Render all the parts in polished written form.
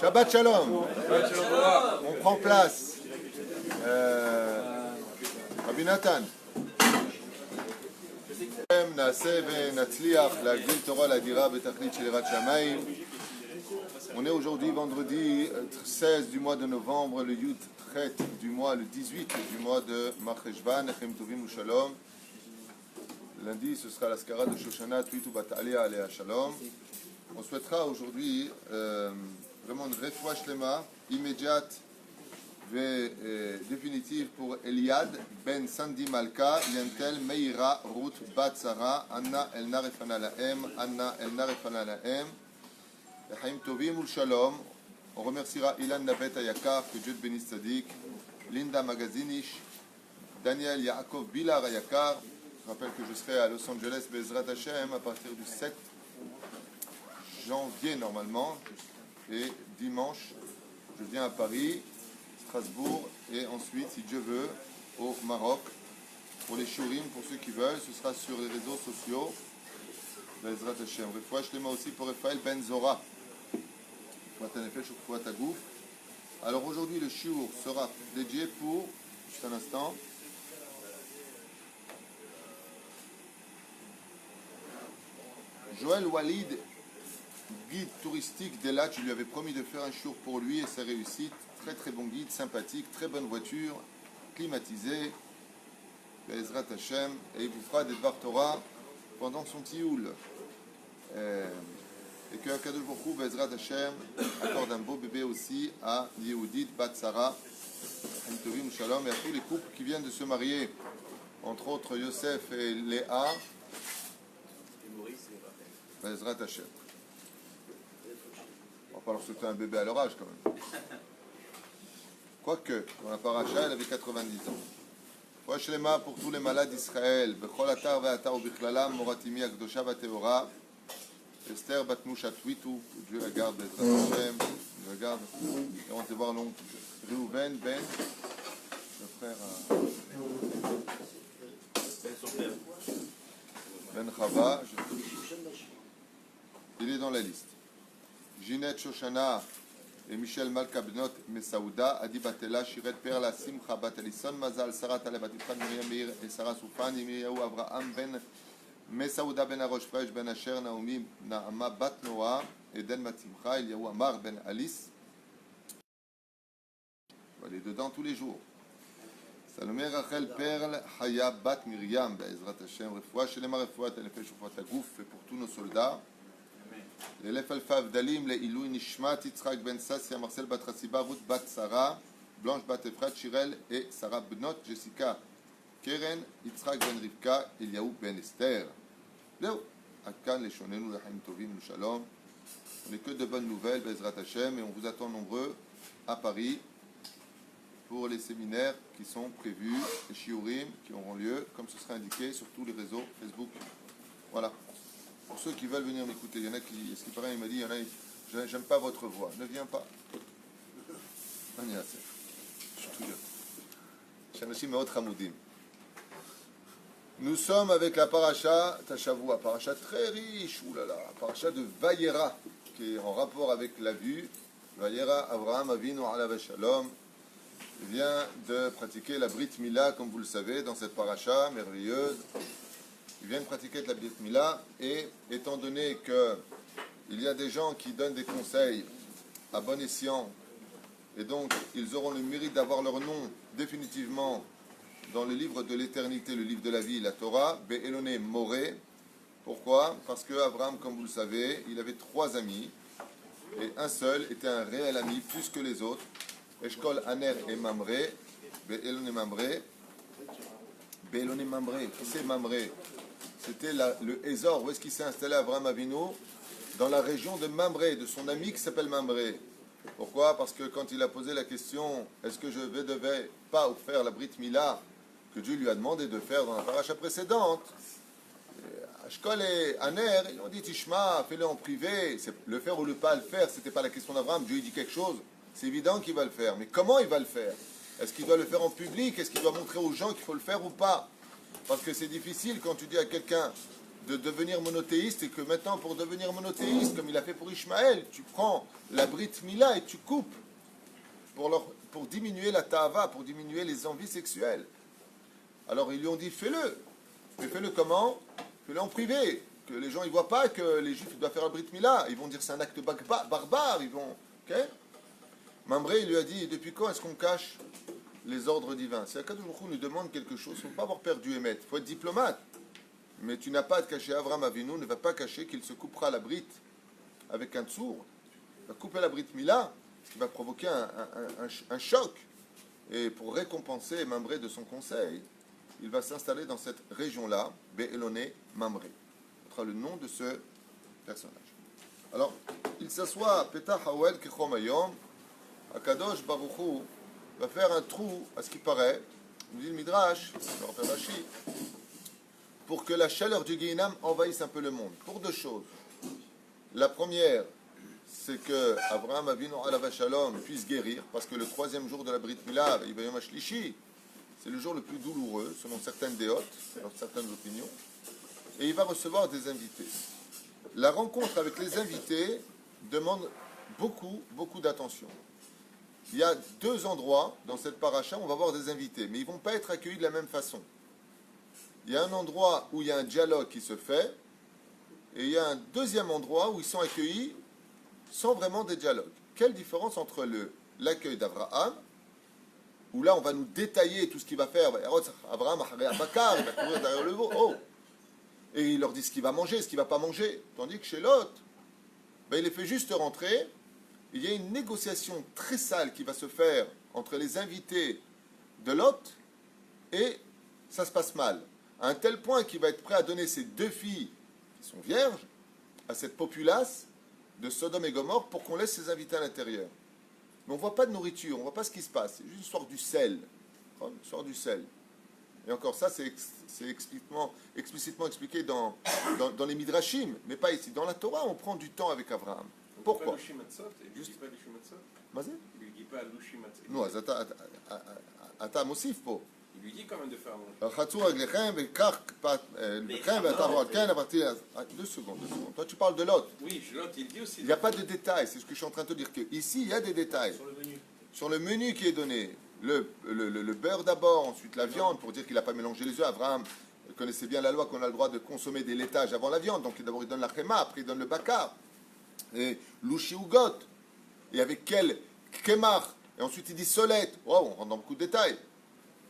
Shabbat Shalom. On prend place. Rabbi Nathan. On est aujourd'hui vendredi 16 du mois de novembre, le Yud Chet du mois, le 18 du mois de Marcheshvan, Echem Tovim Shalom. Lundi, ce sera la skara de Shoshana, Tuitu Batalia Alea Shalom. On souhaitera aujourd'hui vraiment une refoua shlema immédiate et définitive pour Eliad Ben Sandi Malka, Yentel Meira Ruth Bat Sarah, Anna Elna Refana Lahem, Anna Elna Refana Lahem, Echem Tovim Shalom. On remerciera Ilan Nabet Ayakar, que Dieu te bénisse Tzadik, Linda Magazinish, Daniel Yaakov Bilar Ayakar. Je rappelle que je serai à Los Angeles, Bezrat Hashem, à partir du 7 janvier normalement, et dimanche, je viens à Paris, Strasbourg, et ensuite, si Dieu veut, au Maroc, pour les shurim, pour ceux qui veulent, ce sera sur les réseaux sociaux, Bezrat Hashem. Refoua Shlema aussi pour Raphaël Ben Zora. Alors aujourd'hui, le shiur sera dédié pour, juste un instant, Joël Walid, guide touristique d'Elat. Je lui avais promis de faire un shiur pour lui et sa réussite. Très très bon guide, sympathique, très bonne voiture, climatisée, Bezrat Hashem, et il vous fera des Dvar Torah pendant son tioul. Et que Akadosh Baruch Hu, Bezrat Hashem, accorde un beau bébé aussi à Yehudit Bat Sarah, Tovim Shalom, et à tous les couples qui viennent de se marier, entre autres Yosef et Léa. Bezrat Hashem. On va pas leur souhaiter un bébé à leur âge quand même. Quoique, dans la paracha, elle avait 90 ans. Refoua shlema pour tous les malades d'Israël. Bechol atar ve'atar u'bichlalam moratimi akdosha v'teora. Esther Batmoucha Twitou, que Dieu la garde, Bezrat Hashem, Dieu la garde. Et on va te voir l'oncle Reuven Ben, le frère Ben Chava. Il est dans la liste. Ginette Shoshana et Michel Malka Benot Mesaouda, Adi Batela, Shiret Perla, Simcha Bat Alison, Mazal, Sarah Taleb, Atifan, Miriam Meir et Sarah Soufan, Yemiyahu Avraham Ben Mesaouda Ben Arosh Fresh Ben Asher, Naomi Naama Bat Noah, Eden Matimcha, Eliyahu Amar Ben Alice. On va aller dedans tous les jours. Salomé Rachel Perle Haya Bat Miriam, Be'ezrat Hashem, Refoua Shelema Refoua Telefesh Refoua Tagouf, et pour tous nos soldats. L'élève Alpha Vdalim, les Ilou Nishmat, Yitzhak Ben Sassia, Marcel Bat Rassiba, Ruth Bat Sarah, Blanche Bat Efrat, Shirel et Sarah Benot, Jessica Keren, Yitzhak Ben Rivka, Eliyahu Ben Esther. Léo, Akan, les Shonenu, Lachaim Tovim, Shalom. On n'est que de bonnes nouvelles, Bezrat Hashem, et on vous attend nombreux à Paris pour les séminaires qui sont prévus, les shiurim qui auront lieu, comme ce sera indiqué sur tous les réseaux Facebook. Voilà. Pour ceux qui veulent venir m'écouter, il y en a qui, ce qui paraît, il m'a dit, il y en a, j'aime pas votre voix, ne viens pas. Nous sommes avec la paracha Tashavua, paracha très riche, oulala, paracha de Vayera, qui est en rapport avec la vue. Vayera Avraham Avinu alav shalom vient de pratiquer la Brit Mila, comme vous le savez, dans cette paracha merveilleuse. Il vient de pratiquer la Brit Mila, et étant donné qu'il y a des gens qui donnent des conseils à bon escient, et donc ils auront le mérite d'avoir leur nom définitivement dans le livre de l'éternité, le livre de la vie, la Torah, Be'eloné Moré. Pourquoi? Parce que Abraham, comme vous le savez, il avait 3 amis, et un seul était un réel ami, plus que les autres. Eshkol, Aner et Mamré, Be'eloné Mamré. Be'eloné Mamré, qui c'est Mamré? C'était le Ézor. Où est-ce qu'il s'est installé, Abraham Avinu? Dans la région de Mamré, de son ami qui s'appelle Mamré. Pourquoi? Parce que quand il a posé la question, est-ce que je ne devais pas faire la Brit Mila que Dieu lui a demandé de faire dans la paracha précédente, Ashkol et Aner, ils ont dit Tishma, fais-le en privé. Le faire ou ne pas le faire, ce n'était pas la question d'Abraham. Dieu dit quelque chose, c'est évident qu'il va le faire. Mais comment il va le faire? Est-ce qu'il doit le faire en public? Est-ce qu'il doit montrer aux gens qu'il faut le faire ou pas? Parce que c'est difficile quand tu dis à quelqu'un, de devenir monothéiste et que maintenant, pour devenir monothéiste, comme il a fait pour Ishmaël, tu prends la Brit Mila et tu coupes pour diminuer la ta'ava, pour diminuer les envies sexuelles. Alors ils lui ont dit, fais-le. Mais fais-le comment? Fais-le en privé. Que les gens ne voient pas que les juifs doivent faire la Brit Mila. Ils vont dire c'est un acte barbare. Ils vont... ok. Mamré, il lui a dit, depuis quand est-ce qu'on cache les ordres divins? Si Akadosh Baruch Hu nous demande quelque chose, il ne faut pas avoir perdu émet. Il faut être diplomate. Mais tu n'as pas à te cacher. Avraham Avinu ne va pas cacher qu'il se coupera la Brit avec un tsour. Il va couper la Brit Mila, ce qui va provoquer un choc. Et pour récompenser Mamré de son conseil, il va s'installer dans cette région-là, Be'eloné Mamré. Ce sera le nom de ce personnage. Alors, il s'assoit, Petah Hawel Kechom Hayom, Akadosh Baruch Hu va faire un trou, à ce qui paraît, nous dit le Midrash, le Rav Rashi, pour que la chaleur du Guéhinam envahisse un peu le monde. Pour deux choses. La première, c'est que Abraham Avinu alav shalom puisse guérir, parce que le troisième jour de la Brit Mila, Yom HaShlishi, c'est le jour le plus douloureux, selon certaines déotes, selon certaines opinions, et il va recevoir des invités. La rencontre avec les invités demande beaucoup d'attention. Il y a deux endroits dans cette paracha où on va voir des invités, mais ils ne vont pas être accueillis de la même façon. Il y a un endroit où il y a un dialogue qui se fait, et il y a un deuxième endroit où ils sont accueillis sans vraiment des dialogues. Quelle différence entre l'accueil d'Abraham, où là on va nous détailler tout ce qu'il va faire, Abraham, il va courir derrière le veau, et il leur dit ce qu'il va manger, ce qu'il ne va pas manger, tandis que chez Lot, il les fait juste rentrer, il y a une négociation très sale qui va se faire entre les invités de Lot, et ça se passe mal, à un tel point qu'il va être prêt à donner ses deux filles, qui sont vierges, à cette populace de Sodome et Gomorrhe pour qu'on laisse ses invités à l'intérieur. Mais on ne voit pas de nourriture, on ne voit pas ce qui se passe, c'est juste l'histoire du sel. L'histoire du sel. Et encore ça, c'est explicitement expliqué dans les Midrashim, mais pas ici. Dans la Torah, on prend du temps avec Abraham. Pourquoi? Juste... Il lui dit pas Lushi Matzot. Non, Ata Mosif po. Il lui dit quand même de faire manger. 2 secondes. Toi, tu parles de Lot. Oui, Lot, il dit aussi. Il n'y a pas de détails, c'est ce que je suis en train de te dire. Ici, il y a des détails. Sur le menu qui est donné. Le beurre d'abord, ensuite la viande, pour dire qu'il n'a pas mélangé les œufs. Abraham connaissait bien la loi qu'on a le droit de consommer des laitages avant la viande. Donc d'abord il donne la chéma, après il donne le bakar. Et louchi ou got. Et avec quel kémar. Et ensuite il dit solette. Wow, on rentre dans beaucoup de détails.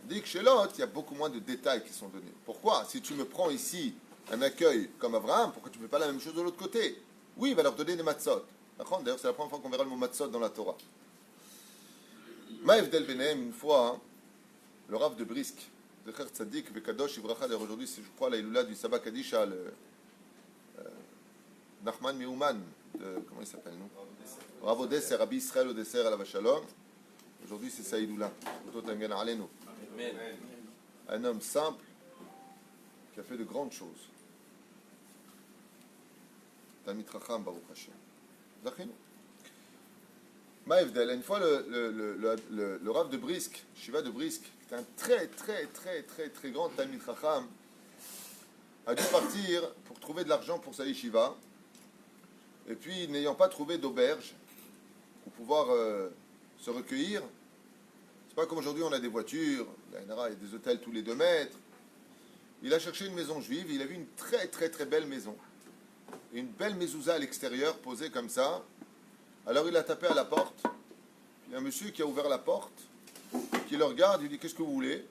On dit que chez l'autre, il y a beaucoup moins de détails qui sont donnés. Pourquoi? Si tu me prends ici un accueil comme Abraham, pourquoi tu ne fais pas la même chose de l'autre côté? Oui, il va leur donner des matzot. D'ailleurs, c'est la première fois qu'on verra le mot matzot dans la Torah. Maïf Del Benem, une fois, le Rav de Brisk, Zecher Tzadik, Vekadosh, Ivracha, d'ailleurs aujourd'hui, c'est, je crois, la Iloula du Sabbat Kadisha, le Nachman Meuman, comment il s'appelle, nous? Rav Odesser, Rabbi Israël Odesser, alav shalom. Aujourd'hui, c'est sa Iloula. Un homme simple qui a fait de grandes choses. Talmid Chacham, Baruch Hashem. Zachinu. Maïvdel, une fois le Rav de Brisk, Shiva de Brisk, qui était un très grand Talmid Chacham, a dû partir pour trouver de l'argent pour sa yeshiva, et puis n'ayant pas trouvé d'auberge pour pouvoir se recueillir, c'est pas comme aujourd'hui on a des voitures, il y a des hôtels tous les 2 mètres, il a cherché une maison juive, il a vu une très belle maison, et une belle mezouza à l'extérieur posée comme ça. Alors il a tapé à la porte, il y a un monsieur qui a ouvert la porte, qui le regarde, il dit qu'est-ce que vous voulez?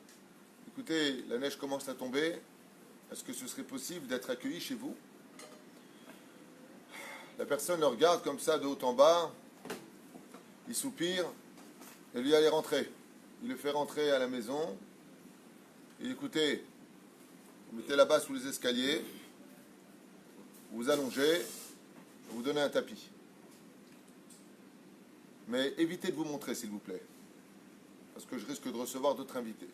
Écoutez, la neige commence à tomber, est-ce que ce serait possible d'être accueilli chez vous? La personne le regarde comme ça de haut en bas, il soupire, et lui allez rentrer. Il le fait rentrer à la maison, et écoutez, vous mettez là-bas sous les escaliers, vous allongez, vous donnez un tapis. Mais évitez de vous montrer, s'il vous plaît. Parce que je risque de recevoir d'autres invités.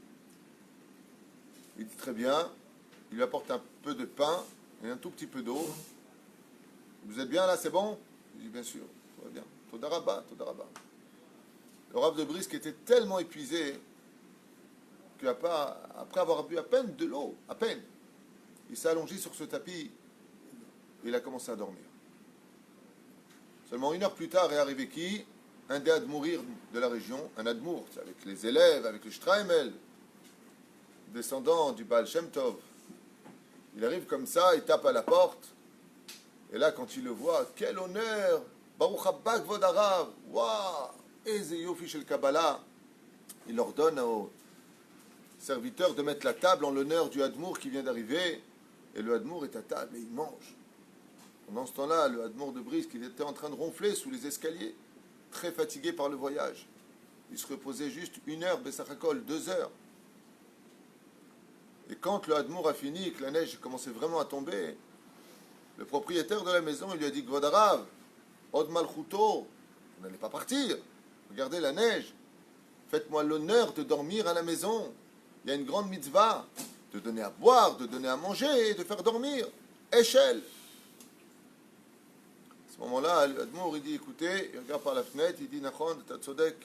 Il dit très bien. Il lui apporte un peu de pain et un tout petit peu d'eau. Vous êtes bien là, c'est bon? Il dit bien sûr, tout va bien. Todarabah. Le Rav de Brisk était tellement épuisé qu'après avoir bu à peine de l'eau, à peine, il s'est allongé sur ce tapis et il a commencé à dormir. Seulement 1 heure plus tard est arrivé qui? Un des admourir de la région, un admour, avec les élèves, avec les Shtraimel, descendant du Baal Shem Tov. Il arrive comme ça, il tape à la porte, et là, quand il le voit, quel honneur! Baruch haba kvod harav! Waouh! Eze yofi shel Kabbalah! Il ordonne aux serviteurs de mettre la table en l'honneur du admour qui vient d'arriver, et le admour est à table et il mange. Pendant ce temps-là, le admour de Brisk, il était en train de ronfler sous les escaliers, très fatigué par le voyage. Il se reposait juste 1 heure, Bessachakol, 2 heures. Et quand le admour a fini et que la neige commençait vraiment à tomber, le propriétaire de la maison, il lui a dit, Kvod harav, od malchuto, vous n'allez pas partir, regardez la neige, faites-moi l'honneur de dormir à la maison. Il y a une grande mitzvah, de donner à boire, de donner à manger, de faire dormir. Échelle. À ce moment-là, l'admour, il dit, écoutez, il regarde par la fenêtre, il dit, Nachon, Tatzodek,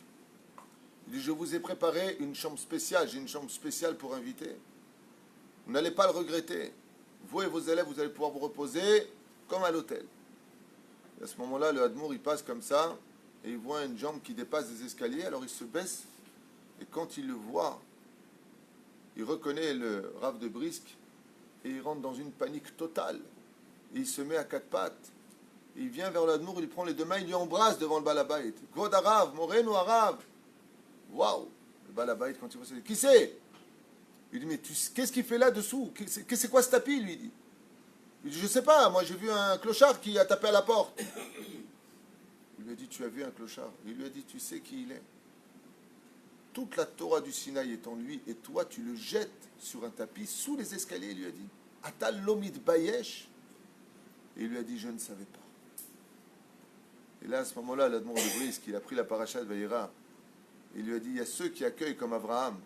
il dit, je vous ai préparé une chambre spéciale, j'ai une chambre spéciale pour inviter. Vous n'allez pas le regretter. Vous et vos élèves, vous allez pouvoir vous reposer comme à l'hôtel. Et à ce moment-là, le admour, il passe comme ça, et il voit une jambe qui dépasse des escaliers, alors il se baisse, et quand il le voit, il reconnaît le Rav de Brisk, et il rentre dans une panique totale. Et il se met à 4 pattes, et il vient vers le admour, il prend les 2 mains, il lui embrasse devant le balabait. Kvod harav, morenu harav. Waouh! Le balabait, quand il voit ça, qui c'est? Il dit, mais qu'est-ce qu'il fait là-dessous? C'est quoi ce tapis, lui dit. Il dit, je ne sais pas, moi j'ai vu un clochard qui a tapé à la porte. Il lui a dit, tu as vu un clochard? Il lui a dit, tu sais qui il est? Toute la Torah du Sinaï est en lui, et toi tu le jettes sur un tapis sous les escaliers, il lui a dit. Atal lomid bayesh. Et il lui a dit, je ne savais pas. Et là, à ce moment-là, l'admour de Brisk, il a pris la paracha de Vayera. Il lui a dit, il y a ceux qui accueillent comme Abraham.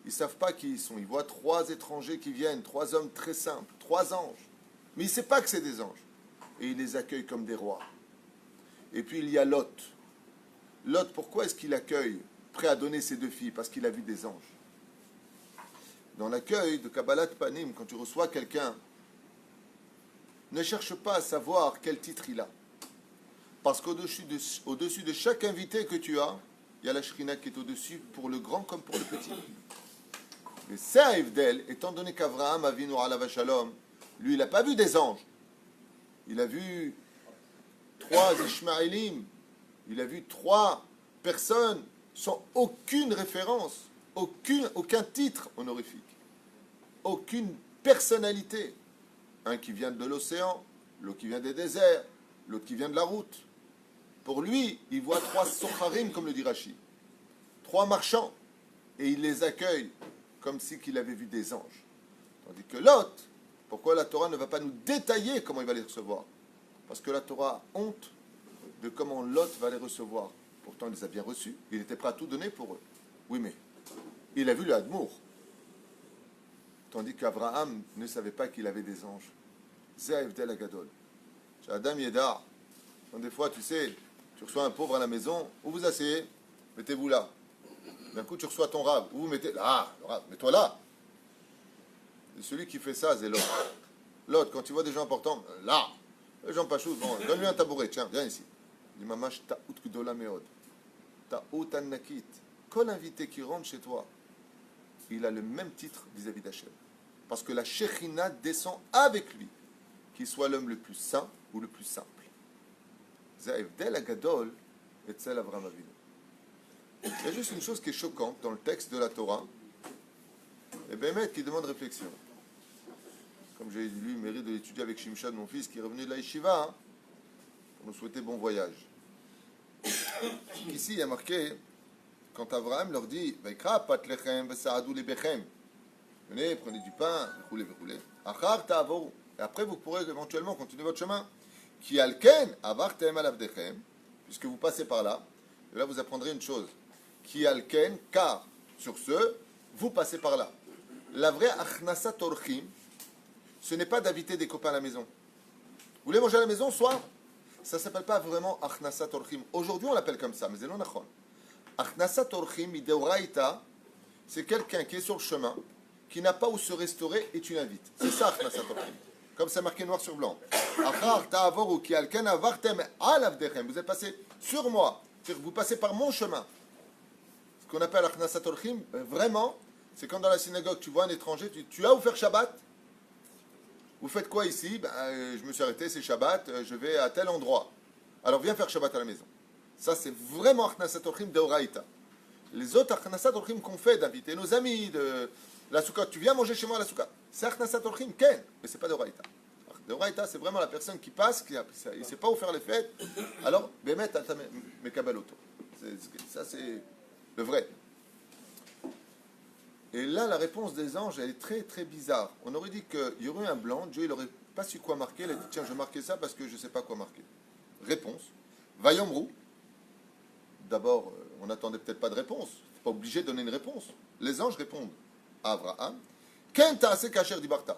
Ils ne savent pas qui ils sont. Ils voient 3 étrangers qui viennent, 3 hommes très simples, 3 anges. Mais il ne sait pas que c'est des anges. Et il les accueille comme des rois. Et puis il y a Lot. Lot, pourquoi est-ce qu'il accueille, prêt à donner ses 2 filles? Parce qu'il a vu des anges. Dans l'accueil de Kabbalat Panim, quand tu reçois quelqu'un, ne cherche pas à savoir quel titre il a. Parce qu'au-dessus de chaque invité que tu as, il y a la Shrina qui est au-dessus pour le grand comme pour le petit. Mais c'est à Evdel, étant donné qu'Avraham Avinu alav shalom, lui, il n'a pas vu des anges. Il a vu 3 Ishmaélim. Il a vu 3 personnes sans aucune référence, aucun titre honorifique, aucune personnalité. Un qui vient de l'océan, l'autre qui vient des déserts, l'autre qui vient de la route. Pour lui, il voit 3 socharim, comme le dit Rashi. 3 marchands. Et il les accueille comme si qu'il avait vu des anges. Tandis que Lot, pourquoi la Torah ne va pas nous détailler comment il va les recevoir? Parce que la Torah a honte de comment Lot va les recevoir. Pourtant, il les a bien reçus. Il était prêt à tout donner pour eux. Oui, mais il a vu le Hadmour. Tandis qu'Abraham ne savait pas qu'il avait des anges. C'est Evdel Agadol. Chez Adam Yedar, des fois, tu sais, tu reçois un pauvre à la maison, où vous asseyez, mettez-vous là. D'un coup, tu reçois ton rab, où vous mettez là, le rab, mets-toi là. Et celui qui fait ça, c'est l'autre. L'autre, quand tu vois des gens importants, là. Les gens pas chauds, bon, donne-lui un tabouret, tiens, viens ici. Il dit, mamash ta'out k'dola meod. Ta'out an-nakit. Quel invité qui rentre chez toi, il a le même titre vis-à-vis d'Hachem. Parce que la Shekhinah descend avec lui, qu'il soit l'homme le plus saint ou le plus simple. Zaevdel Agadol et Tzel Avram Avinu. Il y a juste une chose qui est choquante dans le texte de la Torah, et Bémet qui demande réflexion. Comme j'ai eu le mérite de l'étudier avec Shimshad, mon fils, qui est revenu de la Yeshiva, hein, pour nous souhaiter bon voyage. Ici, il y a marqué, quand Abraham leur dit, Vaikra pat lechem v'saadou lebechem, venez, prenez du pain, roulez, achar ta'avoru, et après vous pourrez éventuellement continuer votre chemin. Qui alken avartem alavdechem, puisque vous passez par là, et là vous apprendrez une chose. Qui alken, car sur ce, vous passez par là. La vraie achnasat orchim, ce n'est pas d'inviter des copains à la maison. Vous voulez manger à la maison, soir? Ça ne s'appelle pas vraiment achnasat orchim. Aujourd'hui on l'appelle comme ça, mais c'est non nachon. Achnasat orchim ideoraita, c'est quelqu'un qui est sur le chemin, qui n'a pas où se restaurer et tu l'invites. C'est ça, Achnasat Orchim. Comme c'est marqué noir sur blanc. Vous êtes passé sur moi. C'est-à-dire que vous passez par mon chemin. Ce qu'on appelle Achnasat Orchim, vraiment, c'est quand dans la synagogue tu vois un étranger, tu as où faire Shabbat? Vous faites quoi ici? Je me suis arrêté, c'est Shabbat, je vais à tel endroit. Alors viens faire Shabbat à la maison. Ça c'est vraiment Achnasat Orchim de Oraïta. Les autres Achnasat Orchim qu'on fait, d'inviter nos amis, de la soukha, tu viens manger chez moi à la soukha. C'est Achnasat Orchim, ken, mais c'est pas de Oraïta. De Oraïta, c'est vraiment la personne qui passe, il ne sait pas où faire les fêtes. Alors, Bémet, mes kabaloto. Ça c'est le vrai. Et là, la réponse des anges, elle est très très bizarre. On aurait dit qu'il y aurait un blanc, Dieu il n'aurait pas su quoi marquer, il a dit tiens, je vais marquer ça parce que je ne sais pas quoi marquer. Réponse. Vayomrou. D'abord, on n'attendait peut-être pas de réponse. Pas obligé de donner une réponse. Les anges répondent à Abraham. Ken ta'aseh kasher dibarta.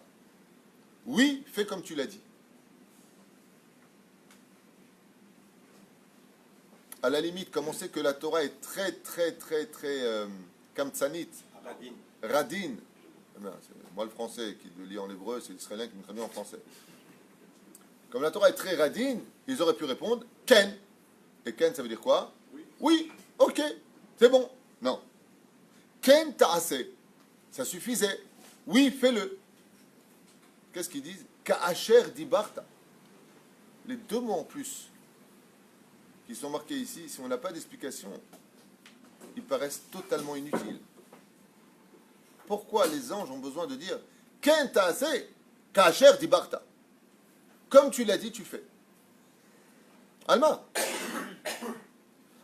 Oui, fais comme tu l'as dit. À la limite, comme on sait que la Torah est très kamtsanit, radine. Moi, le français qui le lit en hébreu, c'est l'israélien qui me traduit en français. Comme la Torah est très radine, ils auraient pu répondre Ken. Et Ken, ça veut dire quoi? Oui, ok, c'est bon. Non. Ken ta'aseh. Ça suffisait. Oui, fais-le. Qu'est-ce qu'ils disent? Ka'asher dibarta. Les deux mots en plus qui sont marqués ici, si on n'a pas d'explication, ils paraissent totalement inutiles. Pourquoi les anges ont besoin de dire Ken ta'aseh, ka'asher dibarta? Comme tu l'as dit, tu fais. Alma.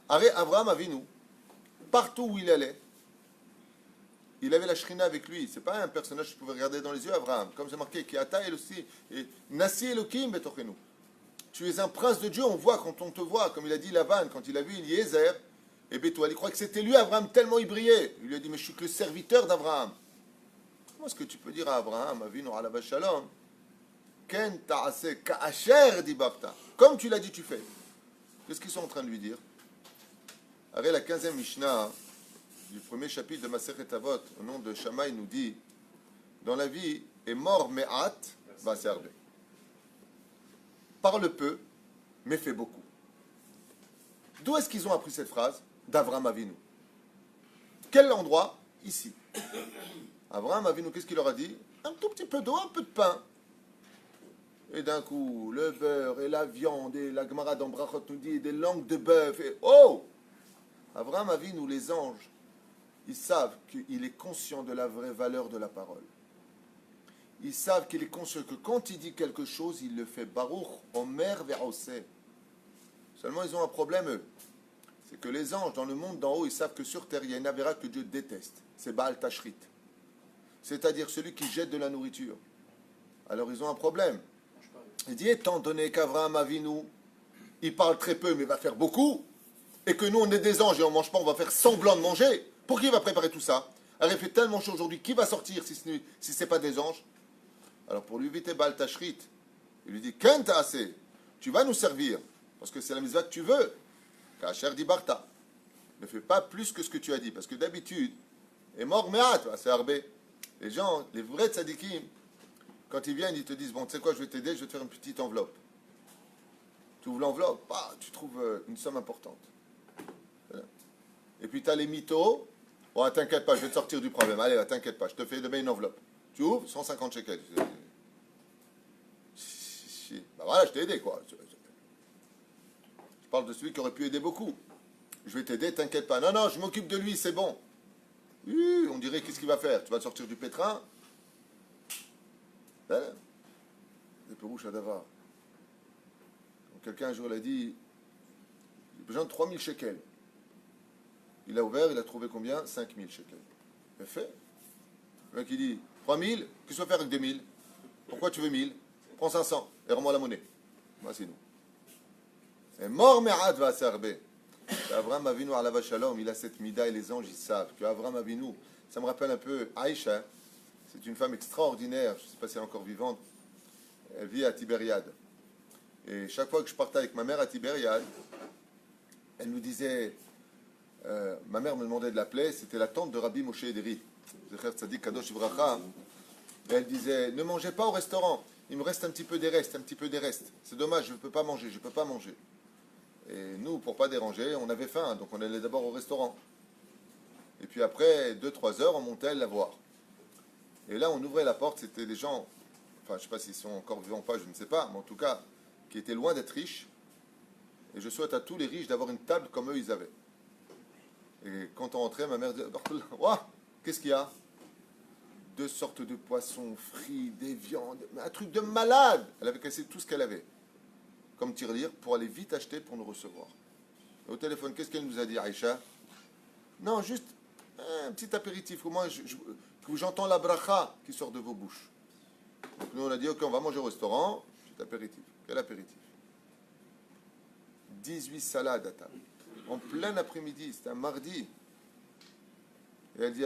Arrête, Abraham Avinu, partout où il allait, il avait la Shrina avec lui. C'est pas un personnage que je pouvais regarder dans les yeux, Abraham. Comme c'est marqué, qui ata el aussi, Nasi Elohim betochenu. Tu es un prince de Dieu, on voit quand on te voit, comme il a dit Lavan, quand il a vu Eliezer et Bethuel. Il croit que c'était lui, Abraham, tellement il brillait. Il lui a dit, mais je suis que le serviteur d'Abraham. Comment est-ce que tu peux dire à Abraham, Avinu alav shalom, Ken ta'aseh ka'asher dibarta. Comme tu l'as dit, tu fais. Qu'est-ce qu'ils sont en train de lui dire? Arrête, la 15e Mishnah du premier chapitre de Masechet Avot, au nom de Shammai, nous dit dans la vie, est mort me'at, va servir. Parle peu, mais fait beaucoup. D'où est-ce qu'ils ont appris cette phrase? D'Avraham Avinu. Quel endroit? Ici. Avraham Avinu, qu'est-ce qu'il leur a dit? Un tout petit peu d'eau, un peu de pain. Et d'un coup, le beurre et la viande, et la Gemara dans Brachot nous dit, des langues de bœuf, et oh! Avraham Avinu, les anges, ils savent qu'il est conscient de la vraie valeur de la parole. Ils savent qu'il est conscient que quand il dit quelque chose, il le fait. Baruch, Omer, Ve'oseh. Seulement, ils ont un problème, eux. C'est que les anges, dans le monde d'en haut, ils savent que sur terre, il y a une avéra que Dieu déteste. C'est Baal Tashrit. C'est-à-dire celui qui jette de la nourriture. Alors, ils ont un problème. Il dit, étant donné qu'Avraham Avinu, il parle très peu, mais va faire beaucoup, et que nous, on est des anges et on ne mange pas, on va faire semblant de manger, pour qui va préparer tout ça? Alors, il fait tellement chaud aujourd'hui, qui va sortir si ce n'est pas des anges? Alors, pour lui éviter Baal Tashrit, il lui dit, Ken ta'aseh, tu vas nous servir, parce que c'est la mitzvah que tu veux. Ka'asher dibarta. Ne fais pas plus que ce que tu as dit, parce que d'habitude, est mort me'at, c'est arbé. Les gens, les vrais tzadikim, quand ils viennent, ils te disent, bon, tu sais quoi, je vais t'aider, je vais te faire une petite enveloppe. Tu ouvres l'enveloppe, bah, tu trouves une somme importante. Voilà. Et puis tu as les mythos, oh, t'inquiète pas, je vais te sortir du problème, allez, t'inquiète pas, je te fais demain une enveloppe. Tu ouvres, 150 shekels. Ben voilà, je t'ai aidé, quoi. Je parle de celui qui aurait pu aider beaucoup. Je vais t'aider, t'inquiète pas. Non, non, je m'occupe de lui, c'est bon. On dirait, qu'est-ce qu'il va faire? Tu vas te sortir du pétrin? Voilà. Les perouches à Davar. Quelqu'un un jour l'a dit, il a besoin de 3000 shekels. Il a ouvert, il a trouvé combien? 5000 shekels. Il a fait. Le mec il dit, 3000, qu'est-ce que tu vas faire avec 2000? Pourquoi tu veux 1000? Prends 500 et rends-moi la monnaie. Moi c'est nous. Et mort me'ad va serber. Avraham Avinu alav shalom, il a cette mida et les anges ils savent que Avraham Avinu, ça me rappelle un peu Aïcha, c'est une femme extraordinaire, je ne sais pas si elle est encore vivante, elle vit à Tibériade. Et chaque fois que je partais avec ma mère à Tibériade, elle nous disait, ma mère me demandait de l'appeler, c'était la tante de Rabbi Moshe Ederi. Zecher Tzadik Kadosh Ibracha, et elle disait, ne mangez pas au restaurant, il me reste un petit peu des restes, un petit peu des restes. C'est dommage, je ne peux pas manger, je ne peux pas manger. Et nous, pour pas déranger, on avait faim, donc on allait d'abord au restaurant. Et puis après 2-3 heures, on montait la voir. Et là, on ouvrait la porte, c'était des gens, enfin, je ne sais pas s'ils sont encore vivants ou pas, je ne sais pas, mais en tout cas, qui étaient loin d'être riches. Et je souhaite à tous les riches d'avoir une table comme eux, ils avaient. Et quand on rentrait, ma mère disait, ouah, qu'est-ce qu'il y a? 2 sortes de poissons frits, des viandes, un truc de malade. Elle avait cassé tout ce qu'elle avait, comme tirelire, pour aller vite acheter pour nous recevoir. Et au téléphone, qu'est-ce qu'elle nous a dit, Aïcha? Non, juste un petit apéritif. Au moins, que j'entends la bracha qui sort de vos bouches. Donc nous, on a dit, ok, on va manger au restaurant. Petit apéritif. Quel apéritif? 18 salades à table. En plein après-midi, c'était un mardi. Et elle dit,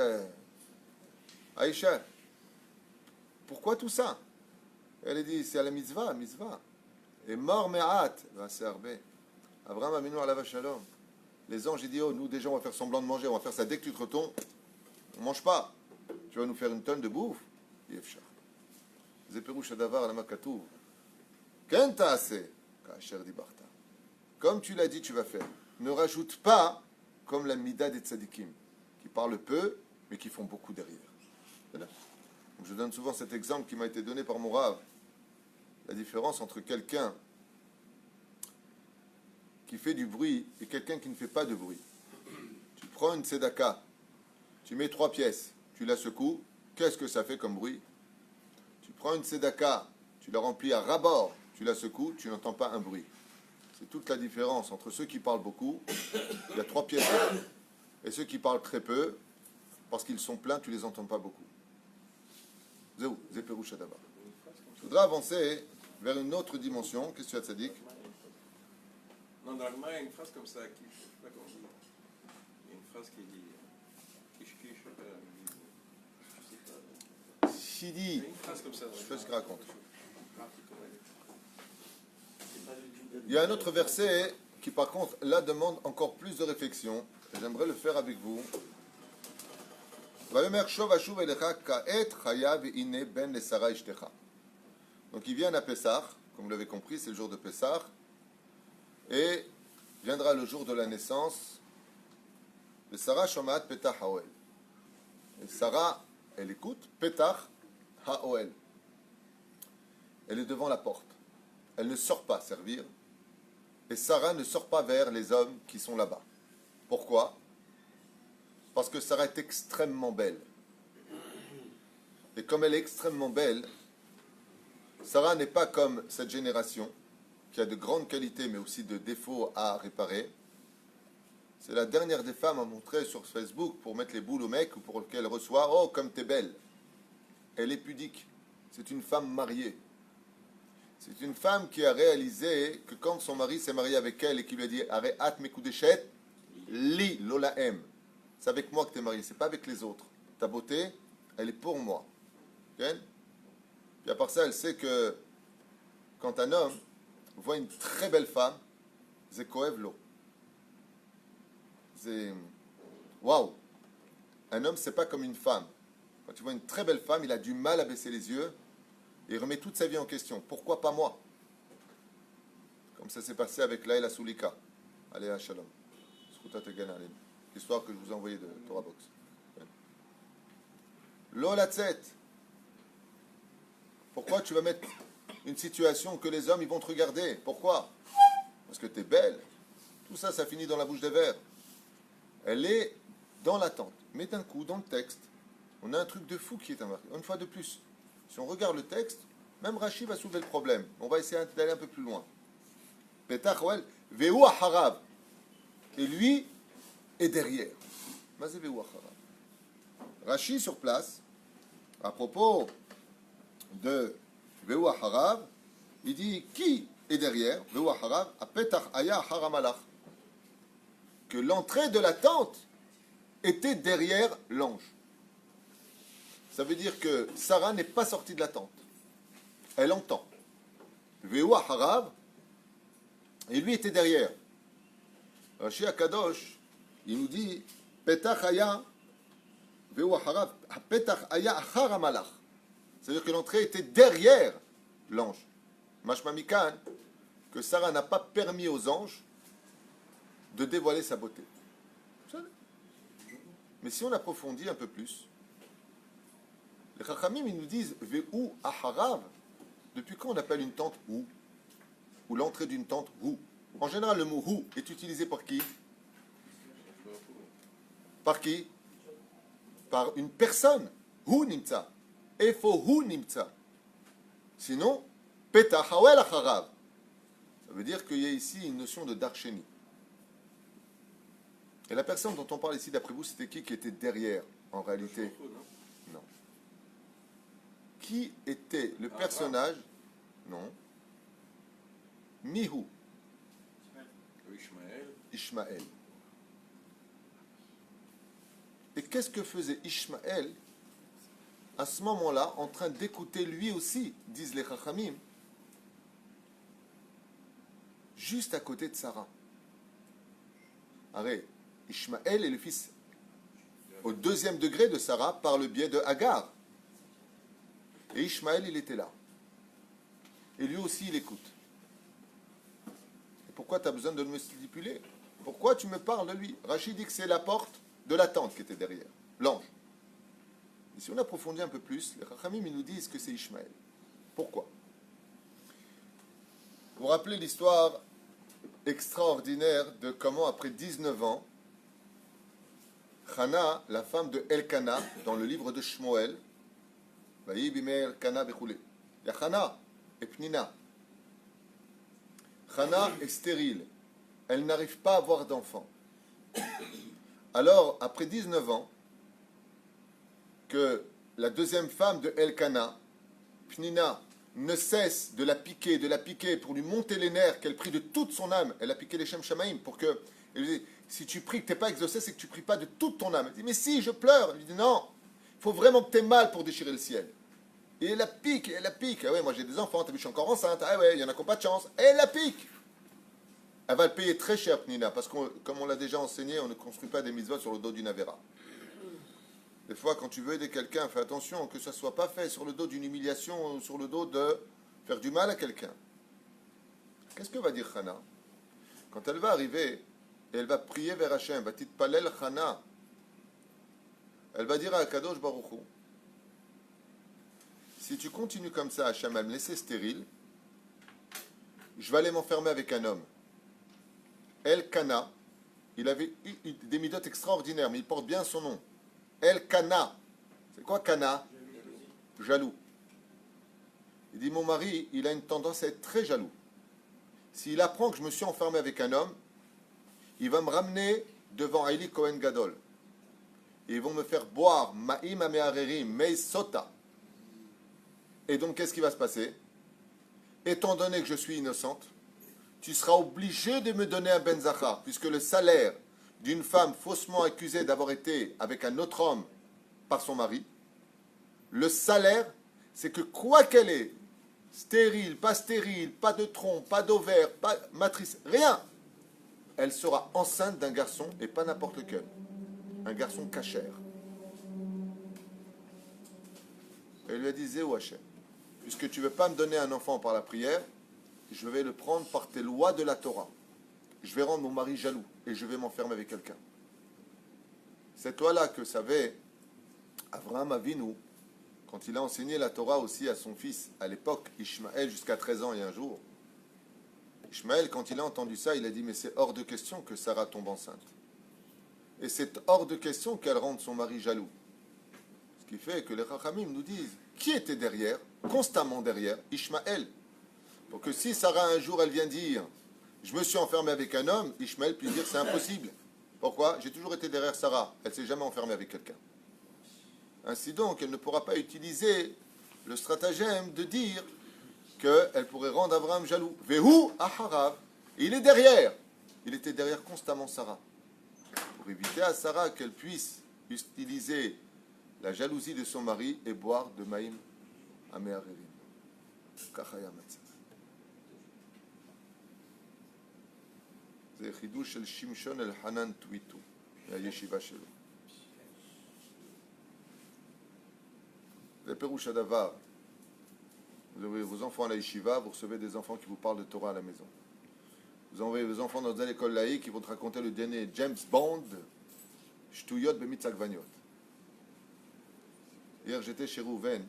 Aïcha, pourquoi tout ça? Elle a dit, c'est à la mitzvah, mitzvah. Et mort me'at, va serber. Abraham Avinu alav shalom. Les anges, ils disent, oh, nous déjà, on va faire semblant de manger, on va faire ça dès que tu te retournes. On ne mange pas. Tu vas nous faire une tonne de bouffe? Yefshar. Zeperouch adavar lama katouv. Ken ta'aseh, ka'asher dibarta. Comme tu l'as dit, tu vas faire. Ne rajoute pas comme la mida des tzadikim, qui parlent peu, mais qui font beaucoup derrière. Donc, je donne souvent cet exemple qui m'a été donné par mon Rav. La différence entre quelqu'un qui fait du bruit et quelqu'un qui ne fait pas de bruit. Tu prends une tzedaka, tu mets 3 pièces, tu la secoues, qu'est-ce que ça fait comme bruit? Tu prends une tzedaka, tu la remplis à ras-bord, tu la secoues, tu n'entends pas un bruit. C'est toute la différence entre ceux qui parlent beaucoup, il y a 3 pièces dedans, et ceux qui parlent très peu, parce qu'ils sont pleins, tu ne les entends pas beaucoup. Zéou, Zéperou Shadaba. Je voudrais avancer vers une autre dimension. Qu'est-ce que tu as, Tzadik? Non, dans l'Agma, il y a une phrase comme ça, qui, je ne sais pas comment dire. Il y a une phrase qui dit Kish Kish, je sais pas. Sidi. Il y a une phrase comme ça. Je fais ce qu'il raconte. Il y a un autre verset qui, par contre, là, demande encore plus de réflexion. J'aimerais le faire avec vous. Donc il vient à Pessah, comme vous l'avez compris, c'est le jour de Pessah, et viendra le jour de la naissance de Sarah Shomat Petah Haoel. Et Sarah, elle écoute Petah Haoel. Elle est devant la porte. Elle ne sort pas servir. Et Sarah ne sort pas vers les hommes qui sont là-bas. Pourquoi? Parce que Sarah est extrêmement belle. Et comme elle est extrêmement belle, Sarah n'est pas comme cette génération qui a de grandes qualités mais aussi de défauts à réparer. C'est la dernière des femmes à montrer sur Facebook pour mettre les boules au mec ou pour qu'elle reçoive « Oh, comme t'es belle !» Elle est pudique. C'est une femme mariée. C'est une femme qui a réalisé que quand son mari s'est marié avec elle et qu'il lui a dit « Areat mekudeshet, li lolaem » c'est avec moi que tu es marié, c'est pas avec les autres. Ta beauté, elle est pour moi. Okay? Puis à part ça, elle sait que quand un homme voit une très belle femme, c'est koevlo. C'est waouh. Un homme, c'est pas comme une femme. Quand tu vois une très belle femme, il a du mal à baisser les yeux et il remet toute sa vie en question. Pourquoi pas moi? Comme ça s'est passé avec Laïla Soulika. Allez à Shalom. L'histoire que je vous ai envoyée de Torah Box. L'olatzet. Pourquoi tu vas mettre une situation que les hommes ils vont te regarder? Pourquoi? Parce que tu es belle. Tout ça, ça finit dans la bouche des vers. Elle est dans l'attente. Mais d'un coup, dans le texte, on a un truc de fou qui est marqué. Une fois de plus, si on regarde le texte, même Rashi va soulever le problème. On va essayer d'aller un peu plus loin. Petach Oel, Veu Harav. Et lui est derrière. Rashi sur place, à propos de Veu Harav, il dit qui est derrière? Veu Harav, a Petach Aya Haramalach. Que l'entrée de la tente était derrière l'ange. Ça veut dire que Sarah n'est pas sortie de la tente. Elle entend. Veu Harav, et lui était derrière. Rashi Akadosh, il nous dit Petach Haya Veu acharav, hapetach aya achar hamalach. C'est-à-dire que l'entrée était derrière l'ange. Mashma mikan, que Sarah n'a pas permis aux anges de dévoiler sa beauté. Mais si on approfondit un peu plus, les Chachamim, ils nous disent Veu acharav. Depuis quand on appelle une tente ou? Ou l'entrée d'une tente ou? En général, le mot hu est utilisé par qui? Par qui? Par une personne. Hu nimtza. Efo hu nimtza. Sinon, petach hawel acharav. Ça veut dire qu'il y a ici une notion de darsheni. Et la personne dont on parle ici, d'après vous, c'était qui était derrière, en réalité? Non. Qui était le personnage? Non. Mihu. Ishmaël. Et qu'est-ce que faisait Ishmaël à ce moment-là, en train d'écouter lui aussi, disent les Chachamim, juste à côté de Sarah? Arrête, Ishmaël est le fils au deuxième degré de Sarah par le biais de Hagar. Et Ishmaël, il était là. Et lui aussi, il écoute. Et pourquoi tu as besoin de me stipuler? Pourquoi tu me parles de lui? Rachid dit que c'est la porte de la tente qui était derrière, l'ange. Et si on approfondit un peu plus, les Chachamim, ils nous disent que c'est Ishmaël. Pourquoi? Vous rappelez l'histoire extraordinaire de comment, après 19 ans, Chana, la femme de Elkana, dans le livre de Shmuel, il y a Chana et Pnina. Chana est stérile. Elle n'arrive pas à avoir d'enfant. Alors, après 19 ans, que la deuxième femme de Elkana, Pnina, ne cesse de la piquer pour lui monter les nerfs, qu'elle prie de toute son âme. Elle a piqué les Shem Shamaim pour que... Elle lui dit, si tu pries que tu n'es pas exaucé, c'est que tu ne pries pas de toute ton âme. Elle dit, mais si, je pleure. Elle lui dit, non, il faut vraiment que tu aies mal pour déchirer le ciel. Et elle la pique, elle la pique. Ah ouais, moi j'ai des enfants, t'as vu, je suis encore enceinte. Ah ouais, il y en a qui n'ont pas de chance. Et elle la pique. Elle va le payer très cher, Pnina, parce que, comme on l'a déjà enseigné, on ne construit pas des mitzvot sur le dos d'une avéra. Des fois, quand tu veux aider quelqu'un, fais attention que ça ne soit pas fait sur le dos d'une humiliation ou sur le dos de faire du mal à quelqu'un. Qu'est-ce que va dire Chana? Quand elle va arriver et elle va prier vers Hachem, va titpalel Chana, elle va dire à Kadosh Baruch Hu, si tu continues comme ça, Hachem, à me laisser stérile, je vais aller m'enfermer avec un homme. Elkana, il avait eu des midotes extraordinaires, mais il porte bien son nom. Elkana. C'est quoi Kana? Jaloux. Il dit, mon mari, il a une tendance à être très jaloux. S'il apprend que je me suis enfermé avec un homme, il va me ramener devant Aili Kohen Gadol. Et ils vont me faire boire Ma'im Ameharerim, Mei Sota. Et donc, qu'est-ce qui va se passer? Étant donné que je suis innocente, tu seras obligé de me donner un ben zachar, puisque le salaire d'une femme faussement accusée d'avoir été avec un autre homme par son mari, le salaire, c'est que quoi qu'elle ait, stérile, pas de tronc, pas d'ovaire, pas matrice, rien, elle sera enceinte d'un garçon, et pas n'importe lequel, un garçon cachère. Elle lui a dit, Zéou Hachem, puisque tu ne veux pas me donner un enfant par la prière, je vais le prendre par tes lois de la Torah. Je vais rendre mon mari jaloux et je vais m'enfermer avec quelqu'un. Cette loi-là que savait Avraham Avinu, quand il a enseigné la Torah aussi à son fils, à l'époque, Ishmaël, jusqu'à 13 ans et un jour. Ishmaël, quand il a entendu ça, il a dit, mais c'est hors de question que Sarah tombe enceinte. Et c'est hors de question qu'elle rende son mari jaloux. Ce qui fait que les Chachamim nous disent, qui était derrière, constamment derrière, Ishmaël. Pour que si Sarah un jour elle vient dire je me suis enfermé avec un homme, Ishmaël puisse dire c'est impossible. Pourquoi? J'ai toujours été derrière Sarah, elle ne s'est jamais enfermée avec quelqu'un. Ainsi donc, elle ne pourra pas utiliser le stratagème de dire qu'elle pourrait rendre Abraham jaloux. Vehu aharav. Il est derrière. Il était derrière constamment Sarah. Pour éviter à Sarah qu'elle puisse utiliser la jalousie de son mari et boire de Maïm Ameharerim. Kachaya Matzah. זה חידוש של שמשון אלחנן טוויטו, מהישיבה שלו. Les Pérouch Adavar. Vous envoyez vos enfants à la yeshiva, vous recevez des enfants qui vous parlent de Torah à la maison. Vous envoyez vos enfants dans une école laïque qui vont te raconter le dernier James Bond, Shtuyot Bemitzagvaniot. Hier, j'étais chez Rouven,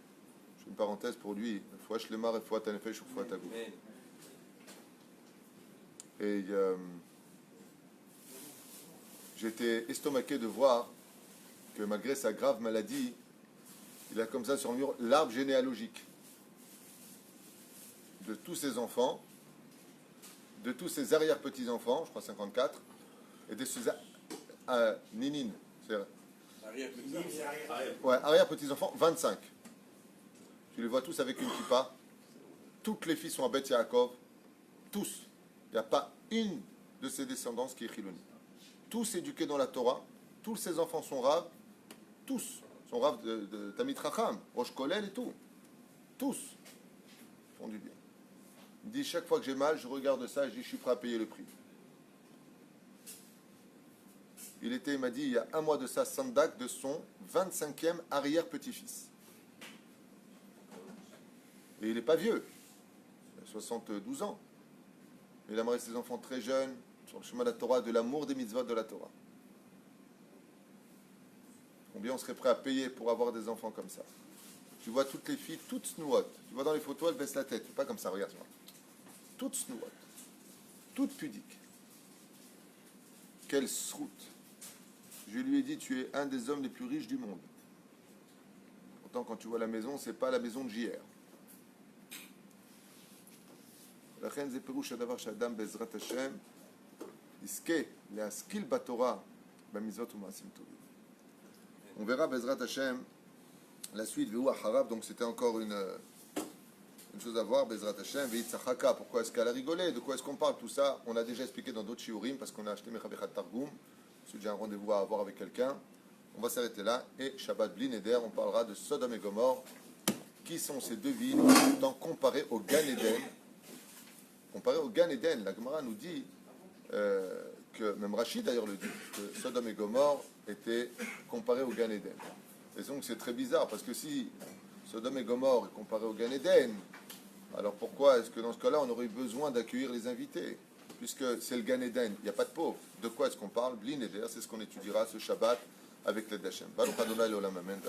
je fais une parenthèse pour lui, Fouach Lemar et Fouat Anefesh ou Fouat Agou. Et j'étais estomaqué de voir que malgré sa grave maladie, il a comme ça sur le mur l'arbre généalogique de tous ses enfants, de tous ses arrière-petits-enfants, je crois 54, et de ses ninines, c'est-à-dire arrière-petits-enfants, 25. Tu les vois tous avec une kippa, toutes les filles sont à Beth Yaakov, tous. Il n'y a pas une de ses descendants qui est chiloni. Tous éduqués dans la Torah, tous ses enfants sont raves, tous sont raves de Tamid Chacham, Rosh Kolel et tout. Tous font du bien. Il me dit, chaque fois que j'ai mal, je regarde ça et je dis, je suis prêt à payer le prix. Il m'a dit, il y a un mois de ça, Sandak de son 25e arrière-petit-fils. Et il n'est pas vieux. Il a 72 ans. Il a marié ses enfants très jeunes, sur le chemin de la Torah, de l'amour des mitzvot de la Torah. Combien on serait prêt à payer pour avoir des enfants comme ça? Tu vois toutes les filles, toutes snouottes. Tu vois dans les photos, elles baissent la tête. Pas comme ça, regarde-moi. Toutes snouottes. Toutes pudiques. Quelle sroute. Je lui ai dit, tu es un des hommes les plus riches du monde. Pourtant, quand tu vois la maison, c'est pas la maison de JR. לכן זה פירוש הדבר שאדם בעזרת השם יזכה להשכיל בתורה במצוות ומעשים טובים. On verra בעזרת השם la suite והוא אחריו, donc c'était encore une chose à voir בעזרת השם. ויצחקה, pourquoi est-ce qu'elle a rigolé, de quoi est-ce qu'on parle, tout ça on a déjà expliqué dans d'autres shiurim parce qu'on a acheté Mechabechat Targum. Si j'ai un rendez-vous à avoir avec quelqu'un, on va s'arrêter là et Shabbat Bli Neder, on parlera de Sodome et Gomorre, qui sont ces deux villes tant comparées au Gan Eden. Comparé au Gan Eden, la Gemara nous dit que, même Rachid d'ailleurs le dit, que Sodome et Gomorre étaient comparés au Gan Eden. Et donc c'est très bizarre, parce que si Sodome et Gomorre est comparé au Gan Eden, alors pourquoi est-ce que dans ce cas-là on aurait besoin d'accueillir les invités? Puisque c'est le Gan Eden, il n'y a pas de pauvres. De quoi est-ce qu'on parle? Bli Neder, c'est ce qu'on étudiera ce Shabbat avec les Dachem. Baruch Adonai L'Olam Amen.